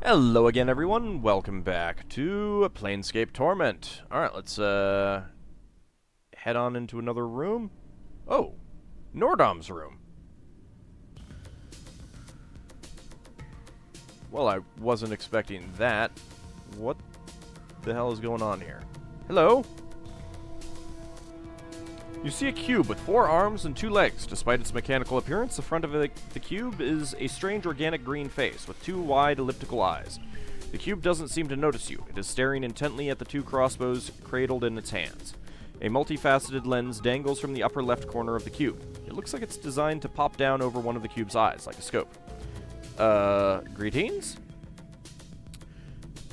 Hello again, everyone. Welcome back to Planescape Torment. Alright, let's head on into another room. Oh, Nordom's room. Well, I wasn't expecting that. What the hell is going on here? Hello? You see a cube with 4 arms and 2 legs. Despite its mechanical appearance, the front of the cube is a strange organic green face with 2 wide elliptical eyes. The cube doesn't seem to notice you. It is staring intently at the 2 crossbows cradled in its hands. A multifaceted lens dangles from the upper left corner of the cube. It looks like it's designed to pop down over one of the cube's eyes, like a scope. Greetings?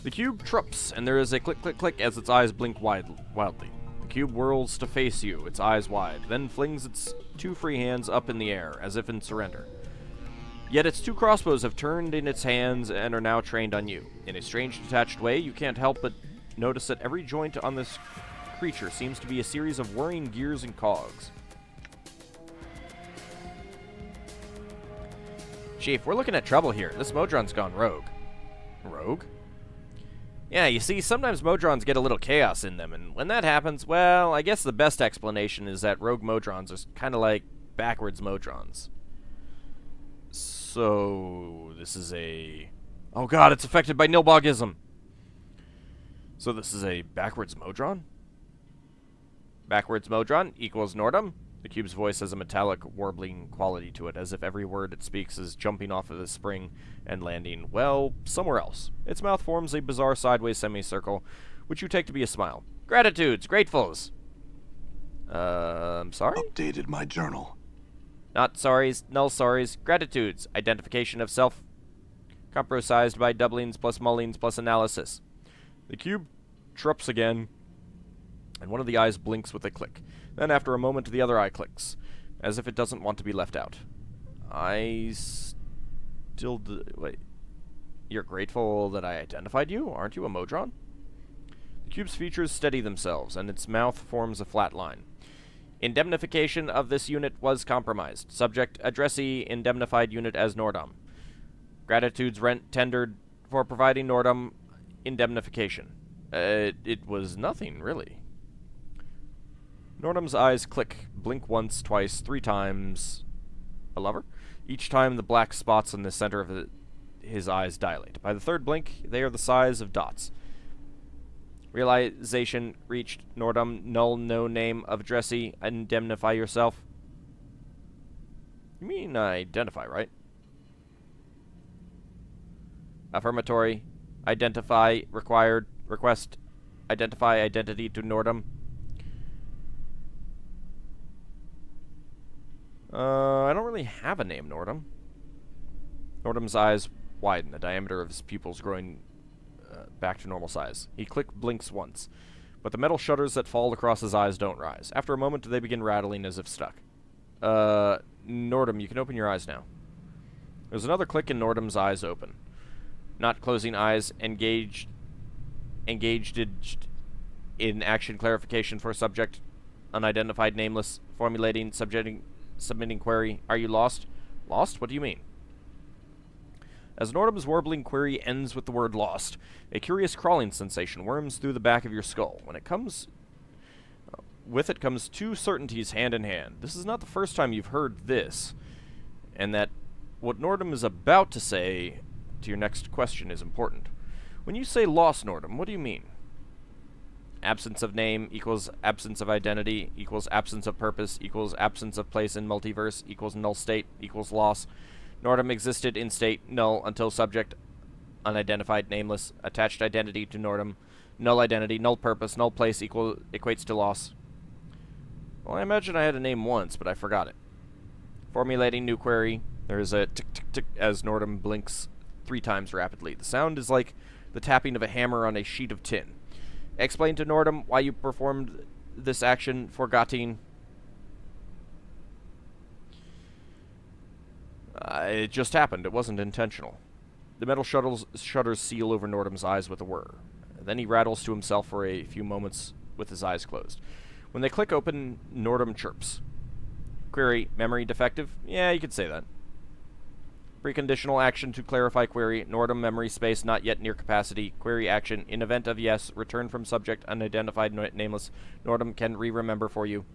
The cube trips, and there is a click, click, click as its eyes blink wildly. The cube whirls to face you, its eyes wide, then flings its 2 free hands up in the air, as if in surrender. Yet its 2 crossbows have turned in its hands and are now trained on you. In a strange, detached way, you can't help but notice that every joint on this creature seems to be a series of whirring gears and cogs. Chief, we're looking at trouble here. This modron's gone rogue. Rogue? Yeah, you see, sometimes modrons get a little chaos in them, and when that happens, well, I guess the best explanation is that rogue modrons are kind of like backwards modrons. So, this is a... Oh god, it's affected by Nilbogism! So this is a backwards modron? Backwards modron equals Nordom? The cube's voice has a metallic, warbling quality to it, as if every word it speaks is jumping off of the spring and landing, well, somewhere else. Its mouth forms a bizarre sideways semicircle, which you take to be a smile. Gratitudes, gratefuls. I'm sorry? Updated my journal. Not sorries, null sorries, gratitudes. Identification of self, comprosized by doublings plus mullings plus analysis. The cube trips again, and one of the eyes blinks with a click. Then, after a moment, the other eye clicks, as if it doesn't want to be left out. Wait. You're grateful that I identified you? Aren't you a modron? The cube's features steady themselves, and its mouth forms a flat line. Indemnification of this unit was compromised. Subject, addressee, indemnified unit as Nordom. Gratitudes rent tendered for providing Nordom indemnification. It was nothing, really. Nordom's eyes click, blink once, twice, 3 times. A lover? Each time the black spots in the center of his eyes dilate. By the 3rd blink, they are the size of dots. Realization reached. Nordom, null, no name of addressee, indemnify yourself. You mean identify, right? Affirmatory. Identify, required, request, identify identity to Nordom. I don't really have a name, Nordom. Nordom's eyes widen, the diameter of his pupils growing back to normal size. He blinks once, but the metal shutters that fall across his eyes don't rise. After a moment, they begin rattling as if stuck. Nordom, you can open your eyes now. There's another click and Nordom's eyes open. Not closing eyes, engaged in action clarification for subject, unidentified nameless, formulating, submitting query. Are you lost? Lost? What do you mean? As Nordom's warbling query ends with the word lost, a curious crawling sensation worms through the back of your skull. With it comes 2 certainties hand in hand. This is not the first time you've heard this, and that what Nordom is about to say to your next question is important. When you say lost, Nordom, what do you mean? Absence of name equals absence of identity equals absence of purpose equals absence of place in multiverse equals null state equals loss. Nordom existed in state null until subject unidentified nameless attached identity to Nordom. Null identity, null purpose, null place equates to loss. Well, I imagine I had a name once, but I forgot it. Formulating new query. There is a tick tick tick as Nordom blinks 3 times rapidly. The sound is like the tapping of a hammer on a sheet of tin. Explain to Nordom why you performed this action, forgetting. It just happened. It wasn't intentional. The metal shutters seal over Nordom's eyes with a whir. Then he rattles to himself for a few moments with his eyes closed. When they click open, Nordom chirps. Query, memory defective? Yeah, you could say that. Preconditional action to clarify query. Nordom memory space not yet near capacity. Query action. In event of yes, return from subject unidentified nameless. Nordom can re-remember for you.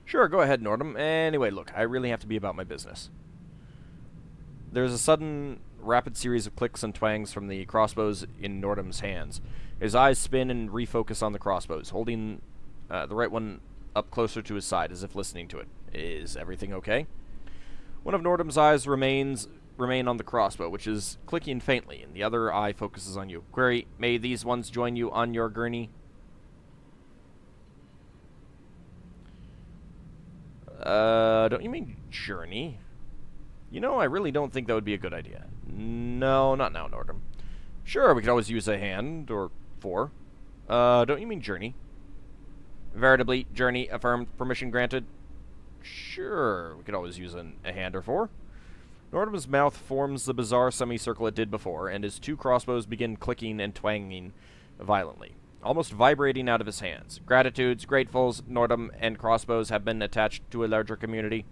Sure, go ahead, Nordom. Anyway, look, I really have to be about my business. There's a sudden, rapid series of clicks and twangs from the crossbows in Nordom's hands. His eyes spin and refocus on the crossbows, holding the right one up closer to his side, as if listening to it. Is everything okay? One of Nordom's eyes remain on the crossbow, which is clicking faintly, and the other eye focuses on you. Query, may these ones join you on your gurney? Don't you mean journey? You know, I really don't think that would be a good idea. No, not now, Nordom. Sure, we could always use a hand, or 4. Don't you mean journey? Veritably, journey, affirmed, permission granted. Sure, we could always use a hand or 4. Nordom's mouth forms the bizarre semicircle it did before, and his 2 crossbows begin clicking and twanging violently, almost vibrating out of his hands. Gratitudes, gratefuls, Nordom, and crossbows have been attached to a larger community.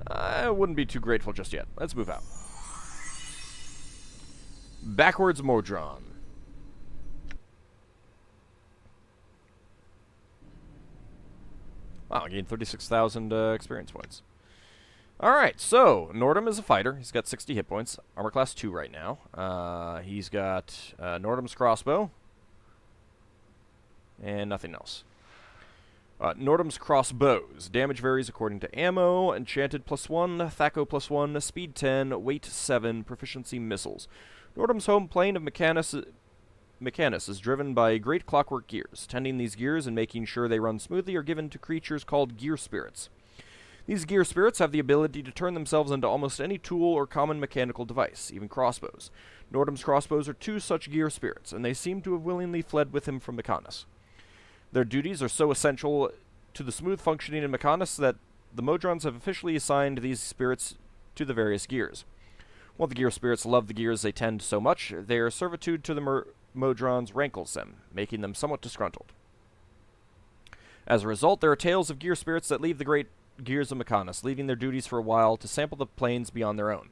I wouldn't be too grateful just yet. Let's move out. Backwards modron. Wow, I gained 36,000 experience points. Alright, so, Nordom is a fighter. He's got 60 hit points. Armor class 2 right now. He's got Nordom's crossbow. And nothing else. Nordom's crossbows. Damage varies according to ammo. Enchanted +1, Thaco +1, speed 10, weight 7, proficiency missiles. Nordom's home plane of Mechanus is driven by great clockwork gears. Tending these gears and making sure they run smoothly are given to creatures called gear spirits. These gear spirits have the ability to turn themselves into almost any tool or common mechanical device, even crossbows. Nordom's crossbows are 2 such gear spirits, and they seem to have willingly fled with him from Mechanus. Their duties are so essential to the smooth functioning in Mechanus that the Modrons have officially assigned these spirits to the various gears. While the gear spirits love the gears they tend so much, their servitude to the Modrons rankles them, making them somewhat disgruntled. As a result, there are tales of gear spirits that leave the great gears of Mechanus, leaving their duties for a while to sample the planes beyond their own.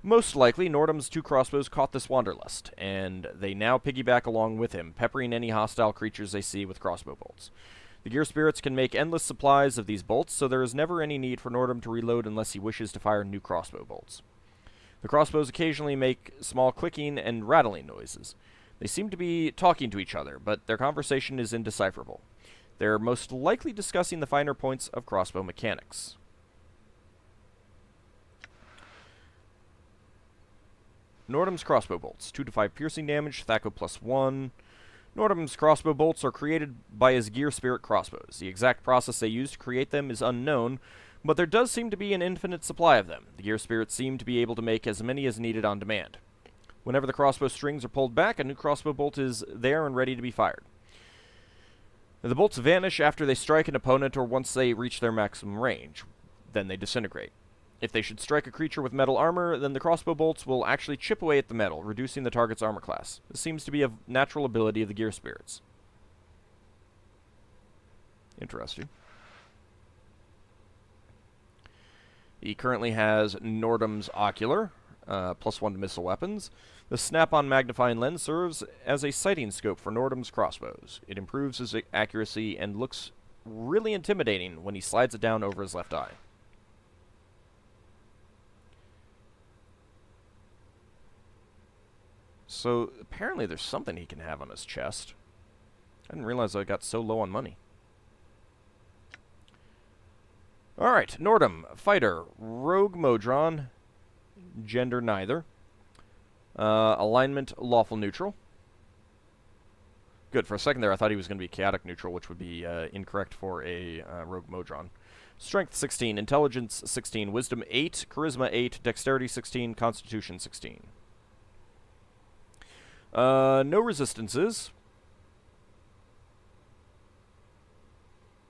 Most likely, Nordom's 2 crossbows caught this wanderlust, and they now piggyback along with him, peppering any hostile creatures they see with crossbow bolts. The gear spirits can make endless supplies of these bolts, so there is never any need for Nordom to reload unless he wishes to fire new crossbow bolts. The crossbows occasionally make small clicking and rattling noises. They seem to be talking to each other, but their conversation is indecipherable. They're most likely discussing the finer points of crossbow mechanics. Nordom's crossbow bolts, 2 to 5 piercing damage, Thaco +1. Nordom's crossbow bolts are created by his gear spirit crossbows. The exact process they use to create them is unknown, but there does seem to be an infinite supply of them. The gear spirits seem to be able to make as many as needed on demand. Whenever the crossbow strings are pulled back, a new crossbow bolt is there and ready to be fired. The bolts vanish after they strike an opponent or once they reach their maximum range. Then they disintegrate. If they should strike a creature with metal armor, then the crossbow bolts will actually chip away at the metal, reducing the target's armor class. This seems to be a natural ability of the gear spirits. Interesting. He currently has Nordom's Ocular, +1 to missile weapons. The snap-on magnifying lens serves as a sighting scope for Nordom's crossbows. It improves his accuracy and looks really intimidating when he slides it down over his left eye. So, apparently there's something he can have on his chest. I didn't realize I got so low on money. Alright, Nordom, fighter, rogue modron, gender neither. Alignment, lawful neutral. Good, for a second there I thought he was going to be chaotic neutral, which would be incorrect for a rogue modron. Strength 16, intelligence 16, wisdom 8, charisma 8, dexterity 16, constitution 16. No resistances.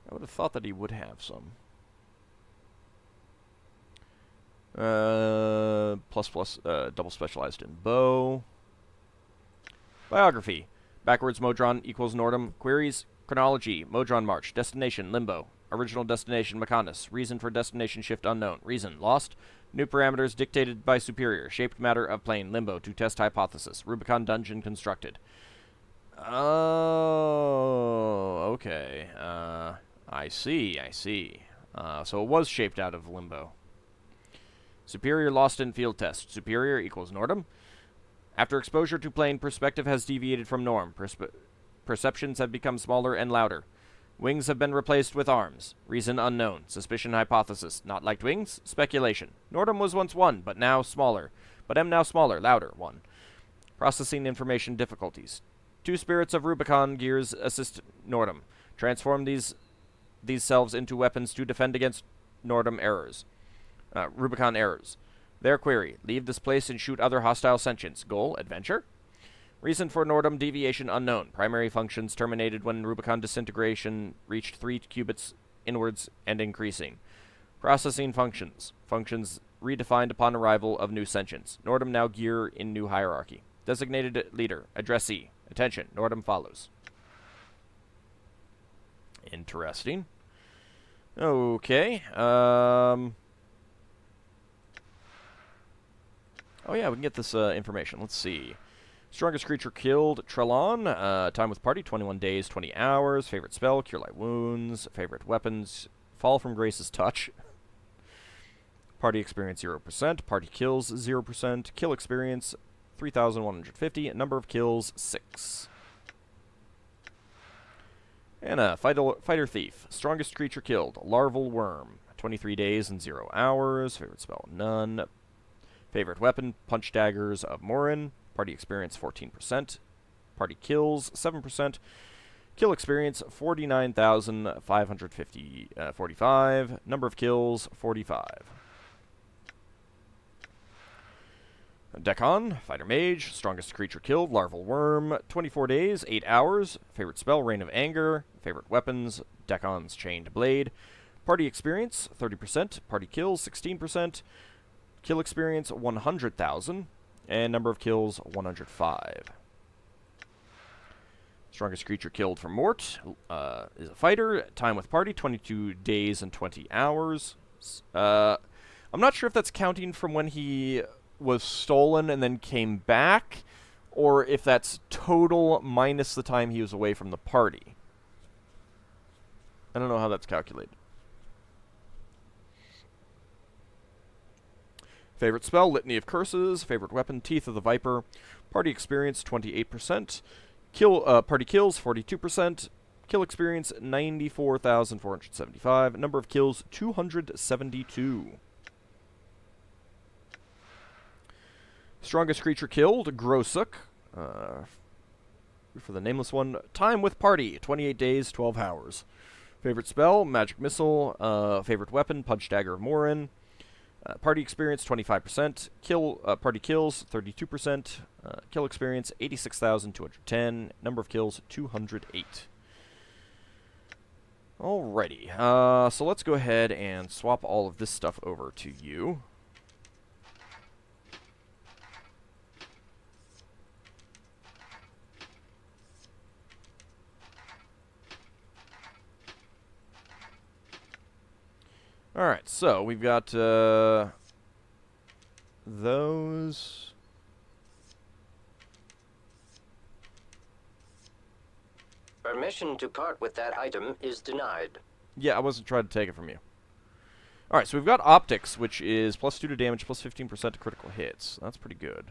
I would have thought that he would have some. Double specialized in bow. Biography. Backwards modron equals Nordom. Queries. Chronology. Modron march. Destination. Limbo. Original destination, Mechonis. Reason for destination shift unknown. Reason, lost. New parameters dictated by Superior. Shaped matter of plane, Limbo, to test hypothesis. Rubicon dungeon constructed. Oh, okay. I see. So it was shaped out of Limbo. Superior lost in field test. Superior equals Nordom. After exposure to plane, perspective has deviated from norm. Perceptions have become smaller and louder. Wings have been replaced with arms. Reason unknown. Suspicion hypothesis. Not liked wings? Speculation. Nordom was once one, but now smaller. But am now smaller, louder, one. Processing information difficulties. 2 spirits of Rubicon gears assist Nordom. Transform these selves into weapons to defend against Nordom errors. Rubicon errors. Their query. Leave this place and shoot other hostile sentients. Goal, adventure? Reason for Nordom deviation unknown. Primary functions terminated when Rubicon disintegration reached 3 qubits inwards and increasing. Processing functions. Functions redefined upon arrival of new sentients. Nordom now gear in new hierarchy. Designated leader. Addressee. Attention. Nordom follows. Interesting. Okay. Oh yeah, we can get this information. Let's see. Strongest creature killed, Trelon. Time with party, 21 days, 20 hours. Favorite spell, Cure Light Wounds. Favorite weapons, Fall from Grace's Touch. Party experience, 0%. Party kills, 0%. Kill experience, 3,150. Number of kills, 6. And a Fighter Thief. Strongest creature killed, Larval Worm. 23 days and 0 hours. Favorite spell, none. Favorite weapon, Punch Daggers of Morin. Party experience, 14%. Party kills, 7%. Kill experience, 49,545. Number of kills, 45. Decon, Fighter Mage. Strongest creature killed, Larval Worm. 24 days, 8 hours. Favorite spell, Reign of Anger. Favorite weapons, Decon's Chained Blade. Party experience, 30%. Party kills, 16%. Kill experience, 100,000. And number of kills, 105. Strongest creature killed from Mort is a fighter. Time with party, 22 days and 20 hours. I'm not sure if that's counting from when he was stolen and then came back, or if that's total minus the time he was away from the party. I don't know how that's calculated. Favorite spell, Litany of Curses. Favorite weapon, Teeth of the Viper. Party experience, 28%. Party kills, 42%. Kill experience, 94,475. Number of kills, 272. Strongest creature killed, Grosuk. For the Nameless One. Time with party, 28 days, 12 hours. Favorite spell, Magic Missile. Favorite weapon, Punch Dagger of Morin. Party experience, 25%. Party kills, 32%. Kill experience, 86,210. Number of kills, 208. Alrighty. So let's go ahead and swap all of this stuff over to you. Alright, so we've got those. Permission to part with that item is denied. Yeah, I wasn't trying to take it from you. Alright, so we've got Optics, which is +2 to damage, +15% to critical hits. That's pretty good.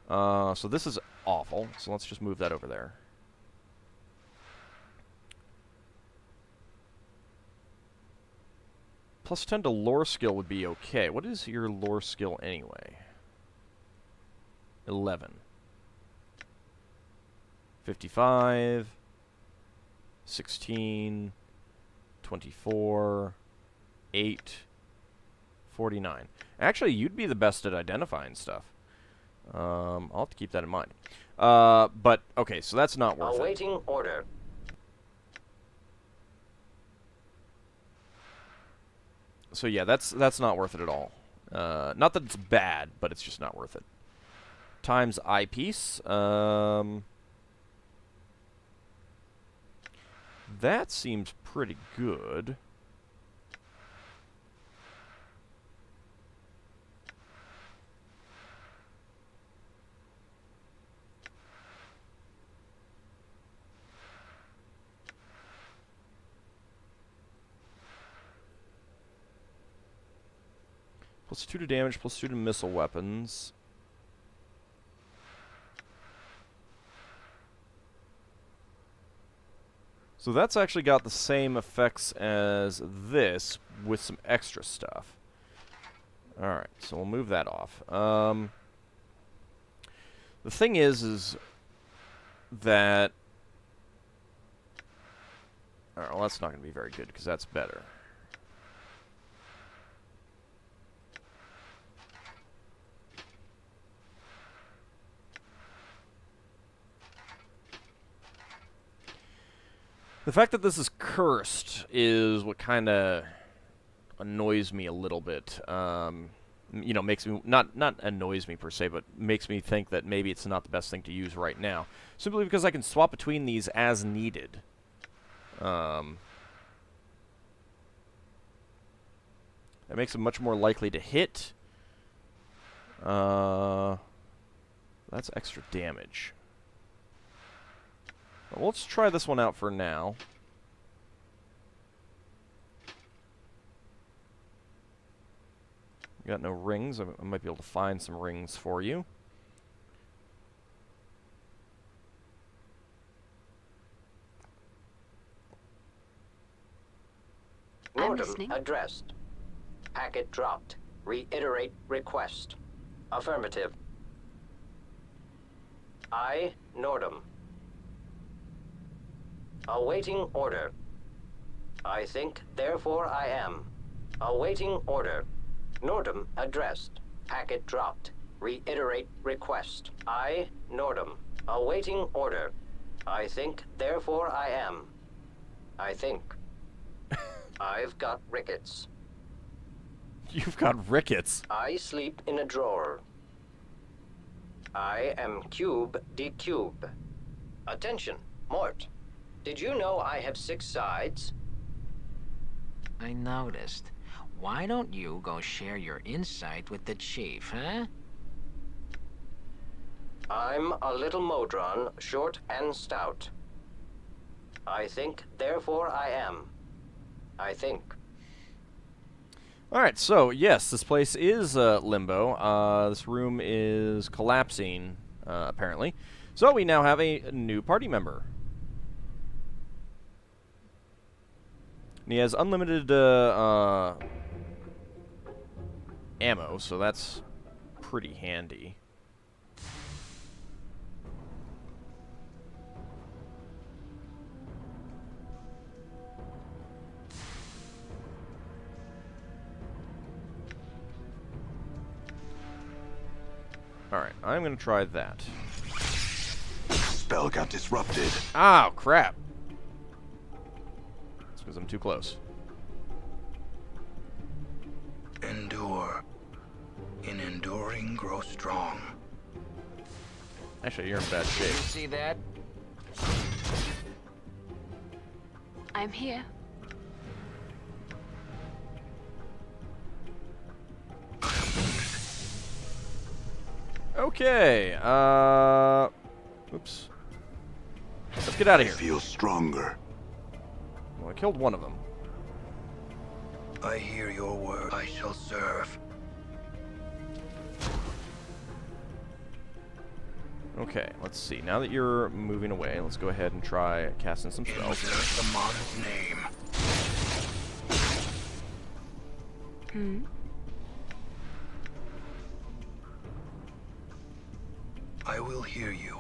So this is awful, so let's just move that over there. +10 to lore skill would be okay. What is your lore skill anyway? 11. 55. 16. 24. 8. 49. Actually, you'd be the best at identifying stuff. I'll have to keep that in mind. But, okay, so that's not worth it. Awaiting order. So yeah, that's not worth it at all. Not that it's bad, but it's just not worth it. Times eyepiece. That seems pretty good. +2 to damage, +2 to missile weapons. So that's actually got the same effects as this, with some extra stuff. Alright, so we'll move that off. The thing is that... Alright, well that's not going to be very good, because that's better. The fact that this is cursed is what kind of annoys me a little bit. You know, makes me, not annoys me per se, but makes me think that maybe it's not the best thing to use right now. Simply because I can swap between these as needed. That makes them much more likely to hit. That's extra damage. Well, let's try this one out for now. You got no rings. I might be able to find some rings for you. Nordom addressed. Packet dropped. Reiterate request. Affirmative. I, Nordom. Awaiting order. I think, therefore I am. Awaiting order. Nordom addressed. Packet dropped. Reiterate request. I, Nordom. Awaiting order. I think, therefore I am. I think. I've got rickets. You've got rickets. I sleep in a drawer. I am cube decube. Attention, Mort. Did you know I have 6 sides? I noticed. Why don't you go share your insight with the chief, huh? I'm a little modron, short and stout. I think, therefore I am. I think. Alright, so, yes, this place is limbo. This room is collapsing, apparently. So we now have a new party member. And he has unlimited ammo, so that's pretty handy. Alright, I'm going to try that. Spell got disrupted. Oh, crap. It's because I'm too close. Endure. In enduring, grow strong. Actually, you're in bad shape. You see that? I'm here. Okay, oops. Let's get out of I here. feel stronger. Well, I killed one of them. I hear your word. I shall serve. Okay, let's see. Now that you're moving away, let's go ahead and try casting some spells. Insert the mod's name. Hmm? I will hear you.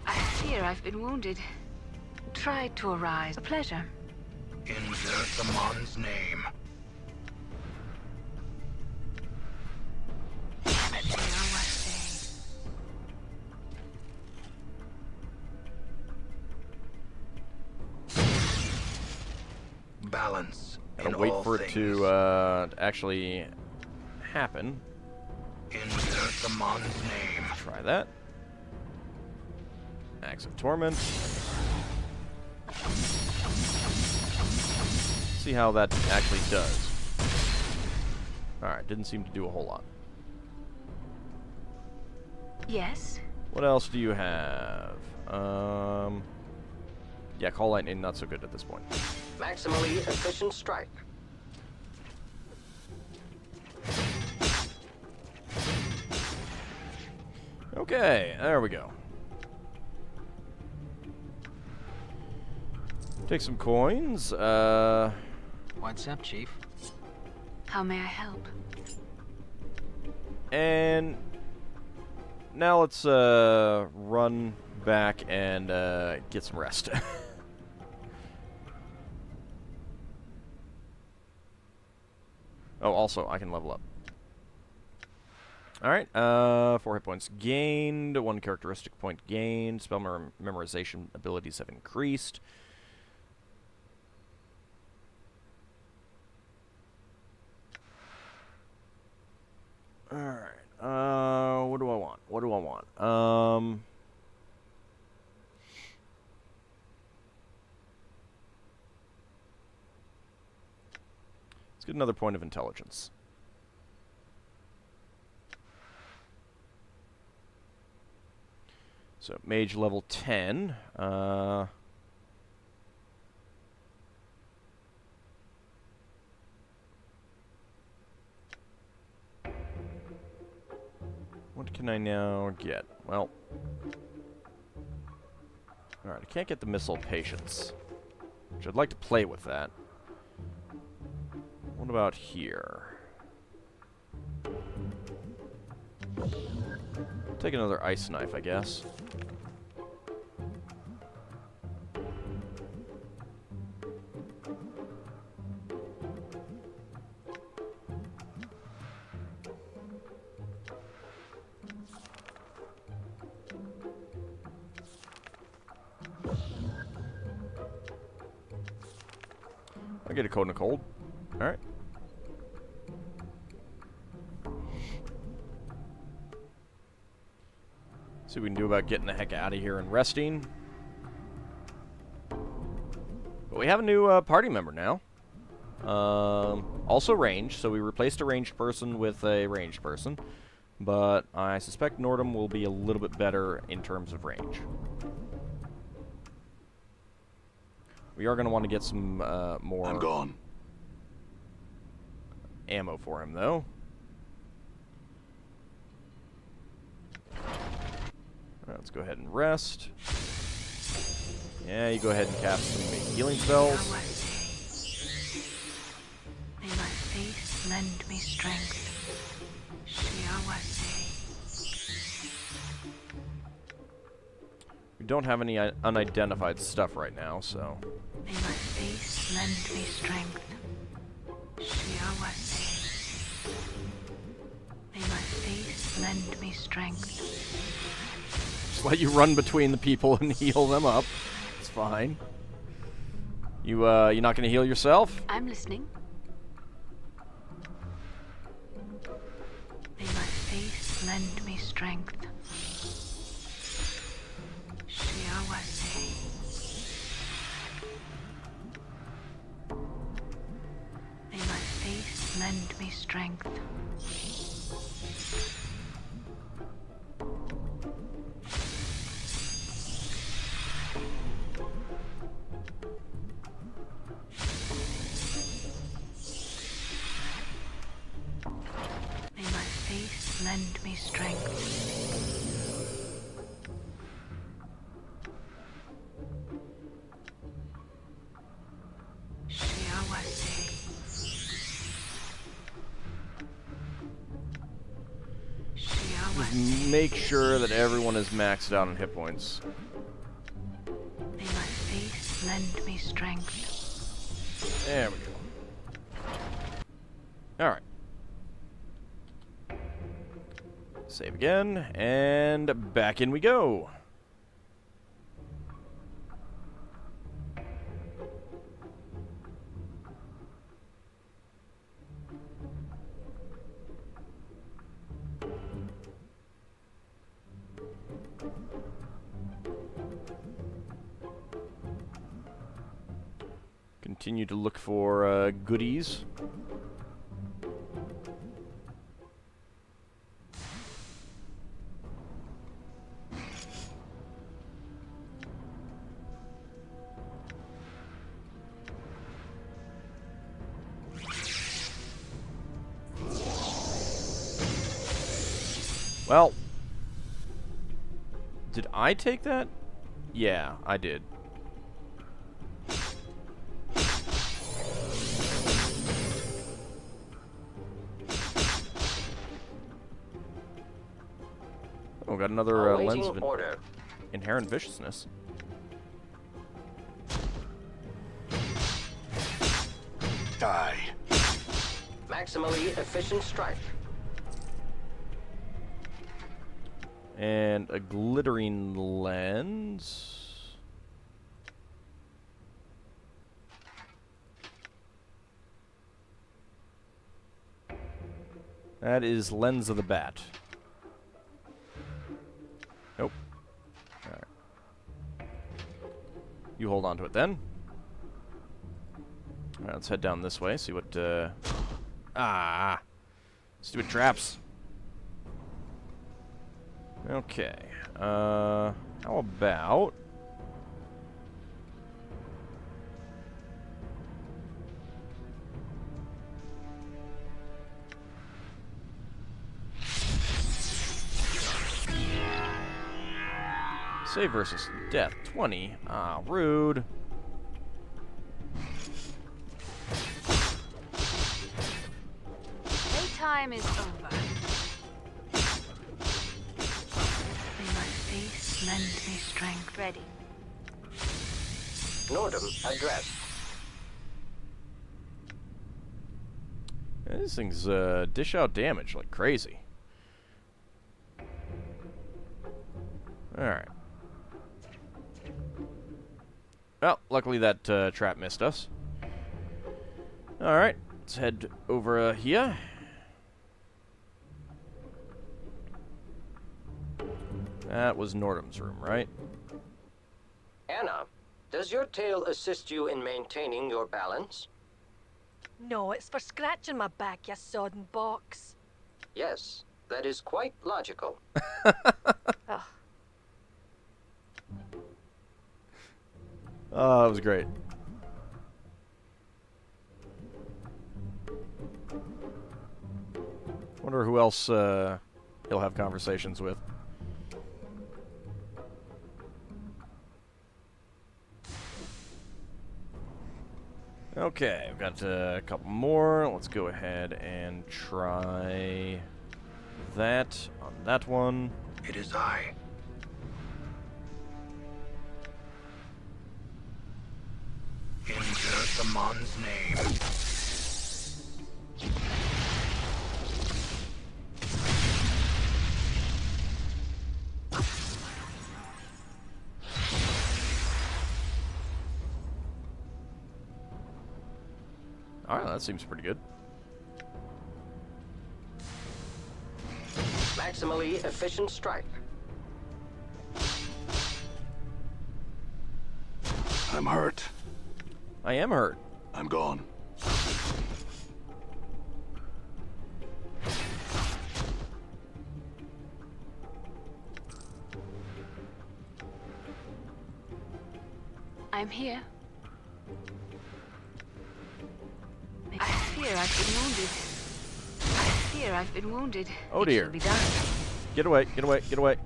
I fear I've been wounded. Tried to arise. A pleasure. Insert the mod's name. Damn it, they are what they. Balance. Gotta in wait all for it things. to actually happen. Insert the mod's name. Try that. Axe of Torment. See how that actually does. Alright, didn't seem to do a whole lot. Yes? What else do you have? Yeah, Call Lightning, not so good at this point. Maximally efficient strike. Okay, there we go. Take some coins. What's up, Chief? How may I help? And now let's run back and get some rest. Oh, also, I can level up. Alright, 4 hit points gained, 1 characteristic point gained, spell memorization abilities have increased. Alright, what do I want? What do I want? Let's get another point of intelligence. So, mage level 10. What can I now get? Well, alright, I can't get the missile patience, which I'd like to play with that. What about here? Take another ice knife, I guess. I get a code and a cold. Alright. See what we can do about getting the heck out of here and resting. But we have a new party member now. Also ranged, so we replaced a ranged person with a ranged person. But I suspect Nordom will be a little bit better in terms of range. We are going to want to get some more I'm gone. ammo for him, though. Alright, let's go ahead and rest. Yeah, you go ahead and cast some healing spells. May my face lend me strength. We don't have any unidentified stuff right now, so... May my face lend me strength. May my face lend me strength. Just let you run between the people and heal them up. It's fine. You not gonna heal yourself? I'm listening. May my face lend me strength. May my face lend me strength. May my face lend me strength. Just make sure that everyone is maxed out on hit points. May my face lend me strength. There we go. Alright. Save again, and back in we go. Continue to look for goodies. Well, did I take that? Yeah, I did. Oh, got another lens of order. inherent viciousness. Die. Maximally efficient strike. And a glittering lens. That is Lens of the Bat. Nope. Alright. You hold on to it then. Alright, let's head down this way, see what, stupid traps. Okay. How about... Save versus death, 20. Ah, rude. Playtime is over. May my face lend me strength. Ready. Nordom addressed. Yeah, these things dish out damage like crazy. Alright. Well, luckily that trap missed us. Alright, let's head over here. That was Nordom's room, right? Anna, does your tail assist you in maintaining your balance? No, it's for scratching my back, you sodden box. Yes, that is quite logical. Ugh. Oh, that was great. Wonder who else he'll have conversations with. Okay, we've got a couple more. Let's go ahead and try that on that one. It is I. In Jerthamon's name. Alright, that seems pretty good. Maximally efficient strike. I'm hurt. I am hurt. I'm gone. I'm here. I fear I've been wounded. I fear I've been wounded. Oh It dear. shall be done. Get away, get away, get away.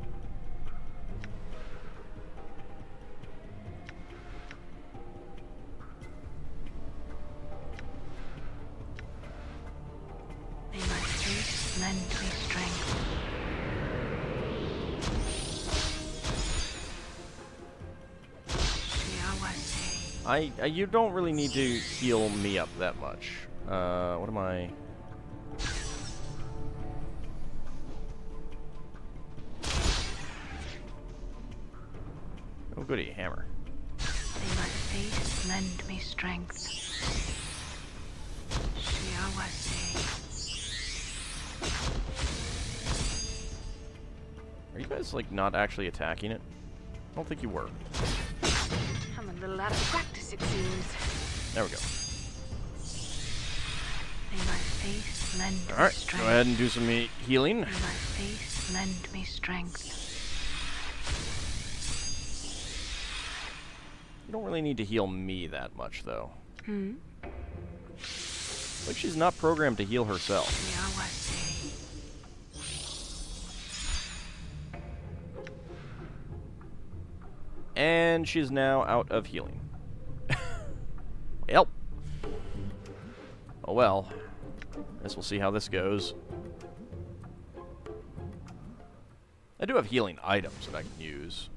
May my face lend me strength. You don't really need to heal me up that much. What am I? Oh goody, hammer. May my face lend me strength. Are you guys like not actually attacking it? I don't think you were. I'm a little out of practice, it seems. There we go. May my face lend me Alright, strength. go ahead and do some healing. May my face lend me strength. You don't really need to heal me that much, though. Hmm? Like she's not programmed to heal herself. And she's now out of healing. Well. Oh well. Guess we'll see how this goes. I do have healing items that I can use.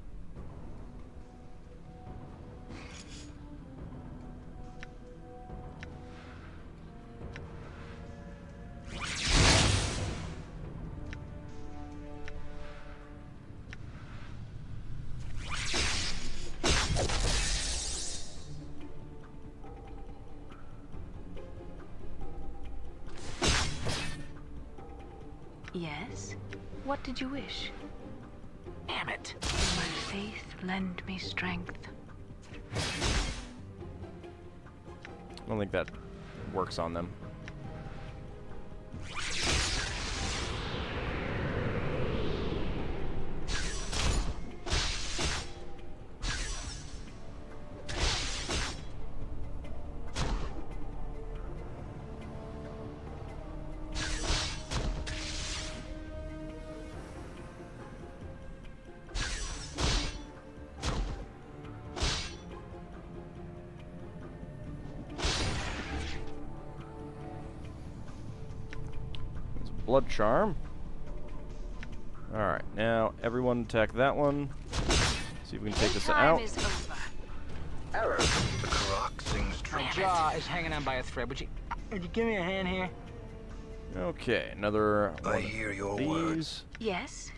Yes? What did you wish? Damn it. My faith lend me strength. I don't think that works on them. Blood charm. Alright, now everyone attack that one. See if we can take this out. Is over. Error. The Karak sings true. My jaw is hanging on by a thread. Would you give me a hand here? Okay, another one I hear your of these. words. Yes?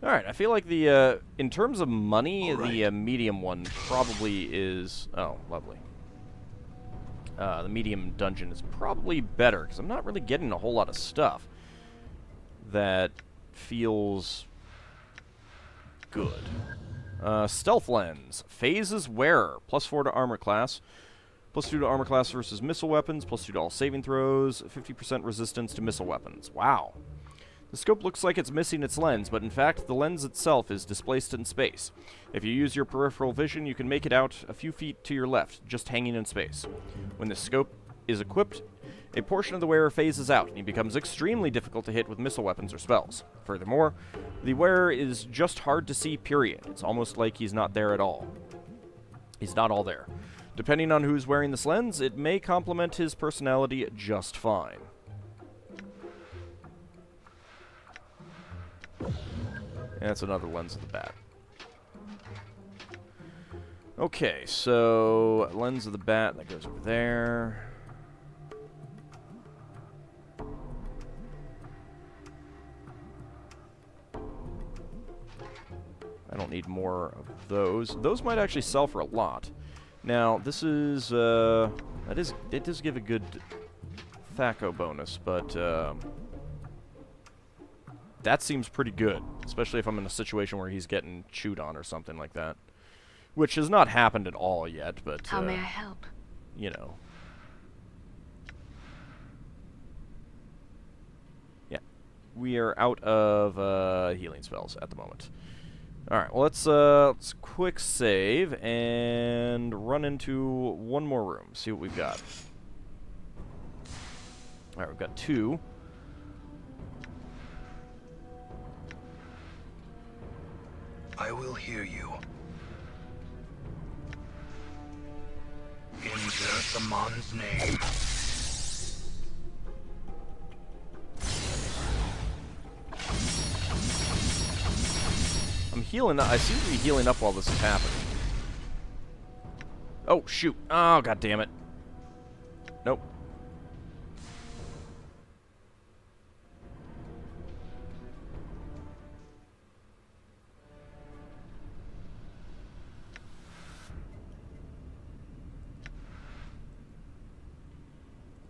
Alright, I feel like the, in terms of money, All right. the medium one probably is... Oh, lovely. The medium dungeon is probably better, because I'm not really getting a whole lot of stuff that feels good. Stealth Lens. Phases Wearer. +4 to armor class. +2 to armor class versus missile weapons. +2 to all saving throws. 50% resistance to missile weapons. Wow. The scope looks like it's missing its lens, but in fact, the lens itself is displaced in space. If you use your peripheral vision, you can make it out a few feet to your left, just hanging in space. When the scope is equipped, a portion of the wearer phases out, and he becomes extremely difficult to hit with missile weapons or spells. Furthermore, the wearer is just hard to see, period. It's almost like he's not there at all. He's not all there. Depending on who's wearing this lens, it may complement his personality just fine. And that's another lens of the bat. Okay, so lens of the bat, that goes over there. I don't need more of those. Those might actually sell for a lot. Now, this is, it does give a good THACO bonus, but, that seems pretty good, especially if I'm in a situation where he's getting chewed on or something like that. Which has not happened at all yet, but, How may I help? you know. Yeah. We are out of, healing spells at the moment. Alright, well, let's quick save and run into one more room, see what we've got. Alright, we've got 2. I will hear you. In Zerthamon's name. I'm healing. I seem to be healing up while this is happening. Oh, shoot. Oh, god damn it. Nope.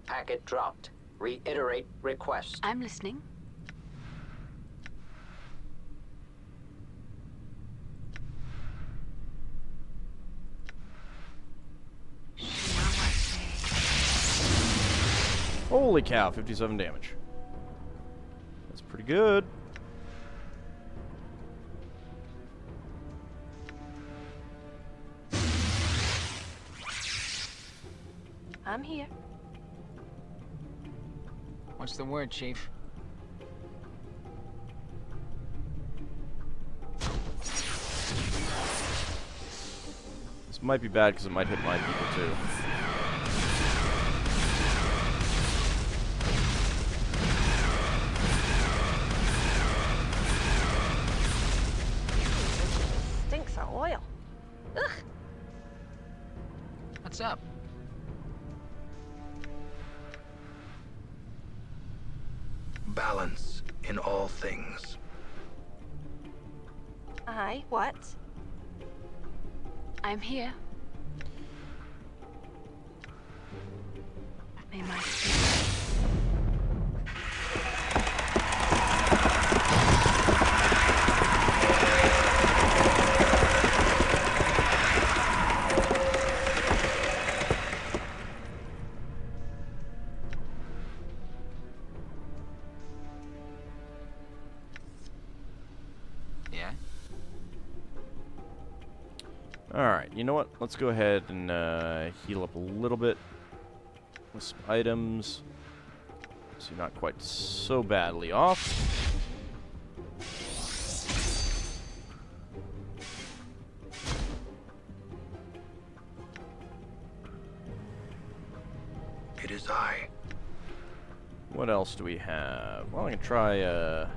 Packet dropped. Reiterate request. I'm listening. Holy cow, 57 damage. That's pretty good. I'm here. What's the word, Chief? might be bad because it might hit my people too. Stinks of oil. Ugh. What's up? Balance in all things. Aye, what? I'm here. May my spirit. Yeah? Alright, you know what? Let's go ahead and heal up a little bit with some items. So you're not quite so badly off. It is I. What else do we have? Well, I can try that.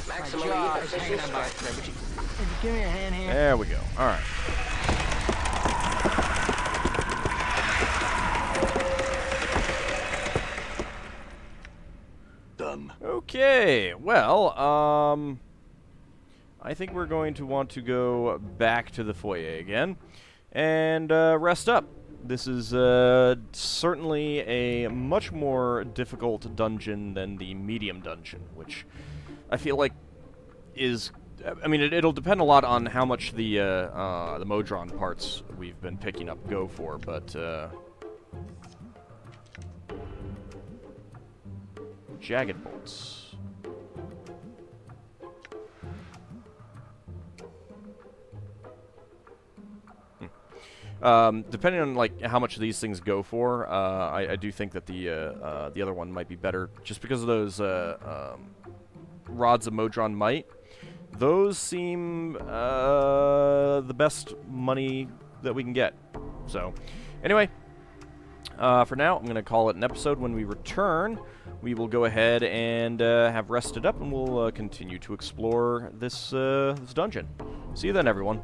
Maximally Jaw is efficient hanging on by a strike. thread. Would you give me a hand here? There we go. Alright. Done. Okay, well, I think we're going to want to go back to the foyer again and rest up. This is certainly a much more difficult dungeon than the medium dungeon, which I feel like is... I mean, it'll depend a lot on how much the modron parts we've been picking up go for, but... jagged bolts. Depending on like how much these things go for, I do think that the other one might be better, just because of those rods of modron might. Those seem the best money that we can get. So, anyway, for now, I'm going to call it an episode. When we return, we will go ahead and have rested up, and we'll continue to explore this dungeon. See you then, everyone.